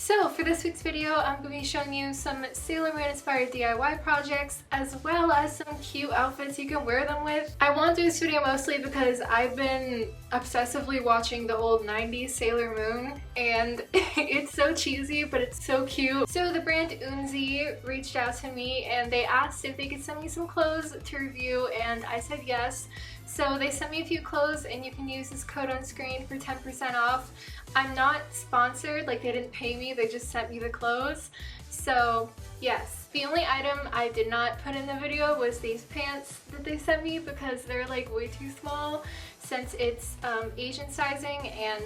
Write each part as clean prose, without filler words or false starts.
So for this week's video, I'm going to be showing you some Sailor Moon inspired DIY projects as well as some cute outfits you can wear them with. I want to do this video mostly because I've been obsessively watching the old 90s Sailor Moon and it's so cheesy but it's so cute. So the brand Unzi reached out to me and they asked if they could send me some clothes to review and I said yes. So they sent me a few clothes and you can use this code on screen for 10% off. I'm not sponsored, like they didn't pay me, they just sent me the clothes. So yes, the only item I did not put in the video was these pants that they sent me because they're like way too small since it's Asian sizing and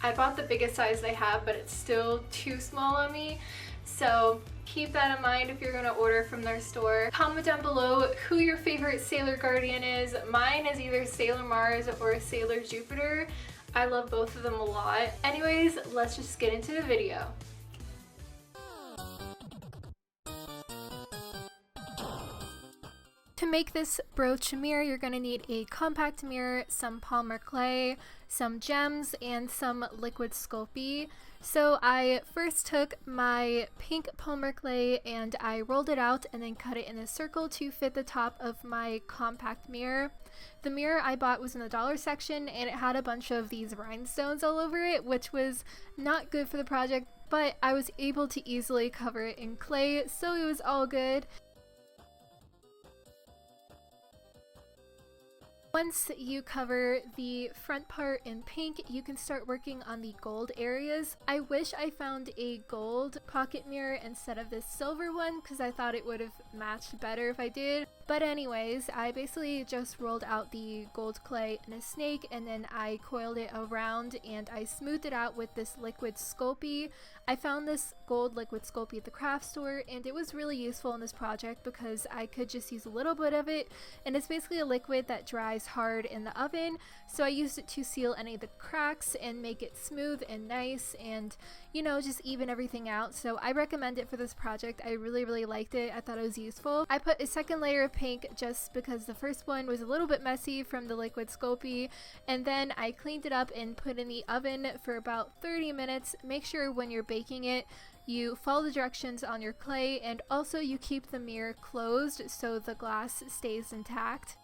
I bought the biggest size they have but it's still too small on me. So keep that in mind if you're going to order from their store. Comment down below who your favorite Sailor Guardian is. Mine is either Sailor Mars or Sailor Jupiter. I love both of them a lot. Anyways, let's just get into the video. To make this brooch mirror, you're going to need a compact mirror, some polymer clay, some gems, and some liquid Sculpey. So I first took my pink polymer clay and I rolled it out and then cut it in a circle to fit the top of my compact mirror. The mirror I bought was in the dollar section and it had a bunch of these rhinestones all over it, which was not good for the project, but I was able to easily cover it in clay, so it was all good. Once you cover the front part in pink, you can start working on the gold areas. I wish I found a gold pocket mirror instead of this silver one because I thought it would have matched better if I did. But anyways, I basically just rolled out the gold clay in a snake and then I coiled it around and I smoothed it out with this liquid Sculpey. I found this gold liquid Sculpey at the craft store and it was really useful in this project because I could just use a little bit of it, and it's basically a liquid that dries hard in the oven, so I used it to seal any of the cracks and make it smooth and nice and, you know, just even everything out. So I recommend it for this project. I really liked it. I thought it was useful. I put a second layer of pink just because the first one was a little bit messy from the liquid Sculpey, and then I cleaned it up and put in the oven for about 30 minutes. Make sure when you're baking it you follow the directions on your clay and also you keep the mirror closed so the glass stays intact.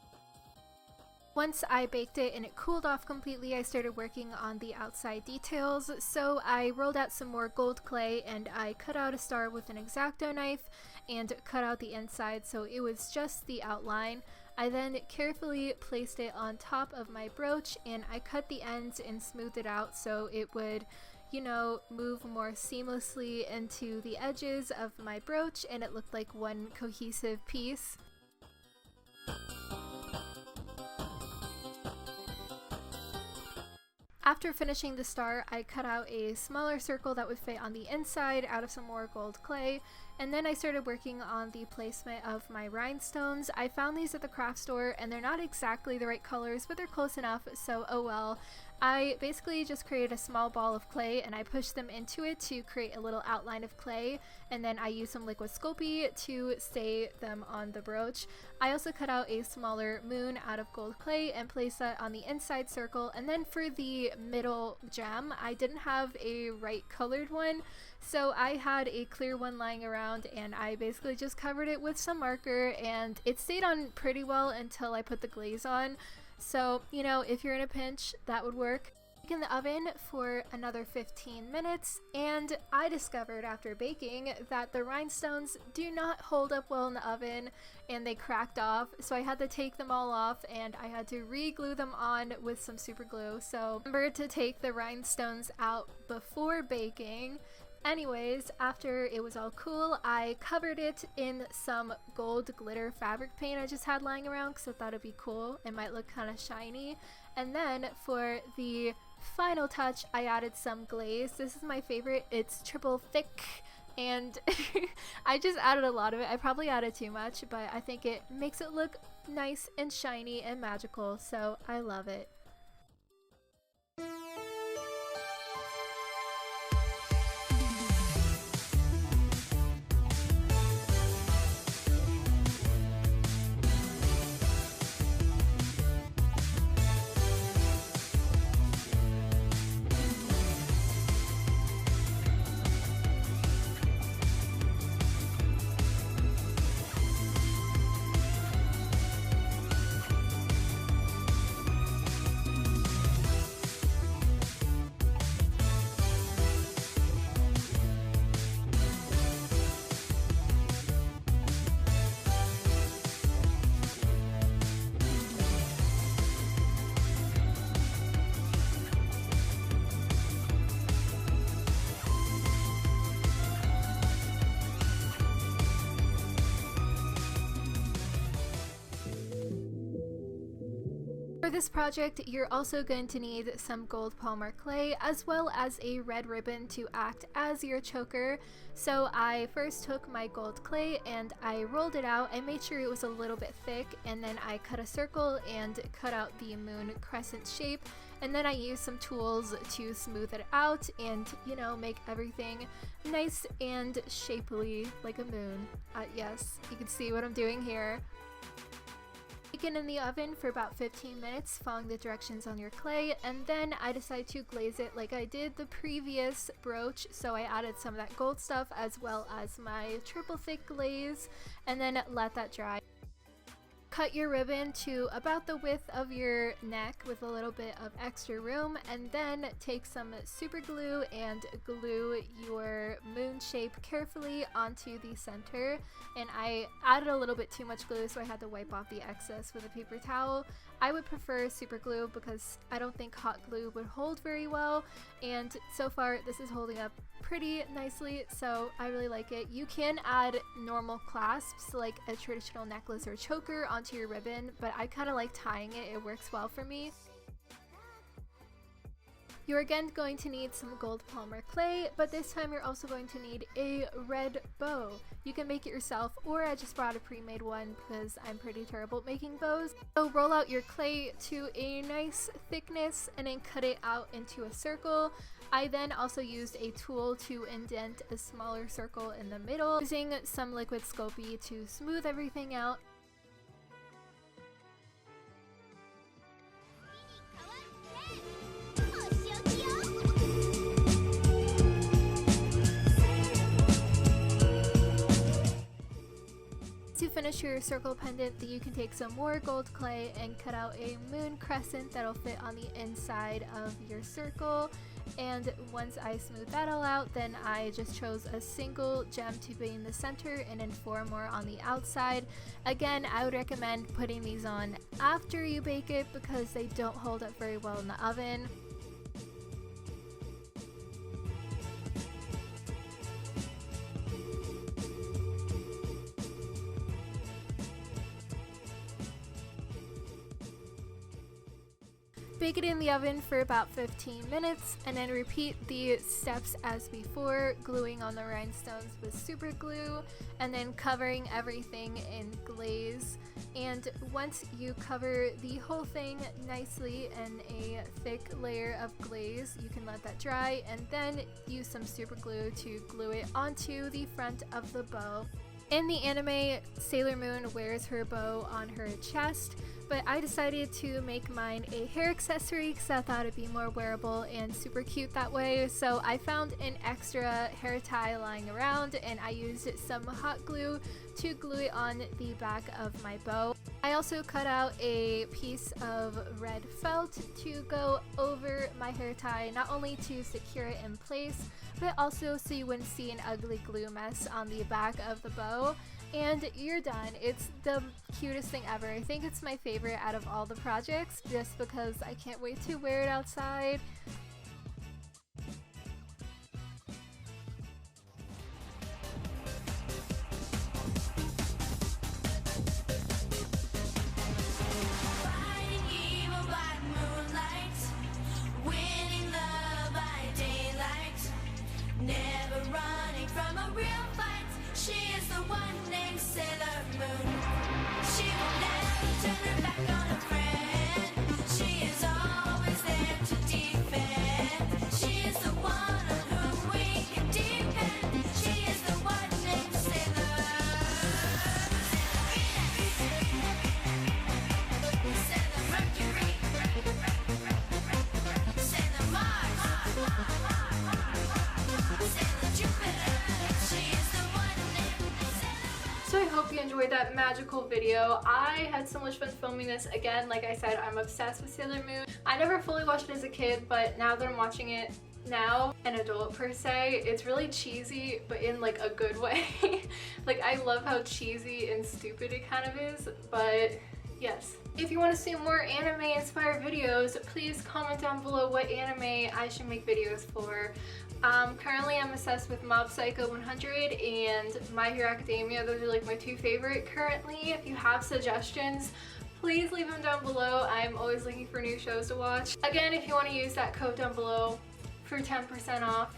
Once I baked it and it cooled off completely, I started working on the outside details. So I rolled out some more gold clay and I cut out a star with an X-OXO knife and cut out the inside so it was just the outline. I then carefully placed it on top of my brooch and I cut the ends and smoothed it out so it would, you know, move more seamlessly into the edges of my brooch and it looked like one cohesive piece. After finishing the star, I cut out a smaller circle that would fit on the inside out of some more gold clay, and then I started working on the placement of my rhinestones. I found these at the craft store and they're not exactly the right colors, but they're close enough, so oh well. I basically just created a small ball of clay and I pushed them into it to create a little outline of clay, and then I used some liquid Sculpey to stay them on the brooch. I also cut out a smaller moon out of gold clay and placed that on the inside circle, and then for the middle gem I didn't have a right colored one, so I had a clear one lying around and I basically just covered it with some marker and it stayed on pretty well until I put the glaze on. So, you know, if you're in a pinch, that would work. In the oven for another 15 minutes, and I discovered after baking that the rhinestones do not hold up well in the oven and they cracked off, so I had to take them all off and I had to re-glue them on with some super glue. So remember to take the rhinestones out before baking. Anyways, after it was all cool, I covered it in some gold glitter fabric paint I just had lying around because I thought it'd be cool. It might look kind of shiny. And then for the final touch, I added some glaze. This is my favorite. It's triple thick and I just added a lot of it. I probably added too much, but I think it makes it look nice and shiny and magical, so I love it. this project, you're also going to need some gold polymer clay as well as a red ribbon to act as your choker. So I first took my gold clay and I rolled it out. I made sure it was a little bit thick, and then I cut a circle and cut out the moon crescent shape, and then I used some tools to smooth it out and, you know, make everything nice and shapely like a moon. Yes, you can see what I'm doing here. Bake it in the oven for about 15 minutes following the directions on your clay, and then I decided to glaze it like I did the previous brooch. So I added some of that gold stuff as well as my triple thick glaze, and then let that dry. Cut your ribbon to about the width of your neck with a little bit of extra room, and then take some super glue and glue your moon shape carefully onto the center. And I added a little bit too much glue, so I had to wipe off the excess with a paper towel. I would prefer super glue because I don't think hot glue would hold very well, and so far this is holding up pretty nicely, so I really like it. You can add normal clasps like a traditional necklace or choker onto your ribbon, but I kind of like tying it. It works well for me. You're again going to need some gold polymer clay, but this time you're also going to need a red bow. You can make it yourself, or I just brought a pre-made one because I'm pretty terrible at making bows. So roll out your clay to a nice thickness and then cut it out into a circle. I then also used a tool to indent a smaller circle in the middle, using some liquid Sculpey to smooth everything out. To finish your circle pendant, you can take some more gold clay and cut out a moon crescent that'll fit on the inside of your circle. And once I smooth that all out, then I just chose a single gem to be in the center and then 4 more on the outside. Again, I would recommend putting these on after you bake it because they don't hold up very well in the oven. Bake it in the oven for about 15 minutes and then repeat the steps as before, gluing on the rhinestones with super glue and then covering everything in glaze. And once you cover the whole thing nicely in a thick layer of glaze, you can let that dry and then use some super glue to glue it onto the front of the bow. In the anime, Sailor Moon wears her bow on her chest, but I decided to make mine a hair accessory because I thought it'd be more wearable and super cute that way. So I found an extra hair tie lying around and I used some hot glue to glue it on the back of my bow. I also cut out a piece of red felt to go over my hair tie, not only to secure it in place, but also so you wouldn't see an ugly glue mess on the back of the bow. And you're done. It's the cutest thing ever. I think it's my favorite out of all the projects just because I can't wait to wear it outside. Never running from a real fight. She is the one named Sailor Moon. She will never turn her back on a friend. She is always there to defend. She is the one on whom we can depend. She is the one named Sailor. Sailor Mercury. Sailor Mars. So I hope you enjoyed that magical video. I had so much fun filming this. Again, like I said, I'm obsessed with Sailor Moon. I never fully watched it as a kid, but now that I'm watching it now, an adult per se, it's really cheesy, but in like a good way. Like I love how cheesy and stupid it kind of is, but yes. If you want to see more anime inspired videos, please comment down below what anime I should make videos for. Currently I'm obsessed with Mob Psycho 100 and My Hero Academia. Those are like my 2 favorite currently. If you have suggestions, please leave them down below. I'm always looking for new shows to watch. Again, if you want to use that code down below for 10% off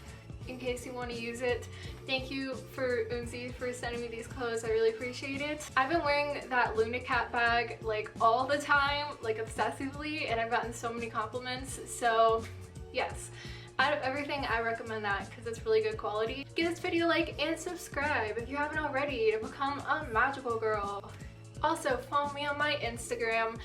in case you want to use it. Thank you for Unzi for sending me these clothes. I really appreciate it. I've been wearing that Luna Cat bag like all the time, like obsessively, and I've gotten so many compliments. So yes, out of everything, I recommend that because it's really good quality. Give this video a like and subscribe if you haven't already to become a magical girl. Also, follow me on my Instagram,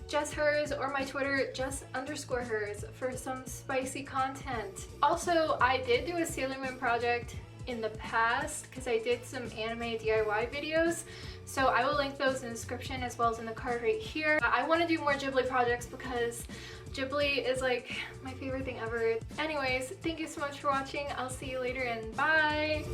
JESSHERS, or my Twitter, JESS_HERS, for some spicy content. Also, I did do a Sailor Moon project in the past because I did some anime DIY videos, so I will link those in the description as well as in the card right here. I want to do more Ghibli projects because Ghibli is like my favorite thing ever. Anyways, thank you so much for watching. I'll see you later and bye!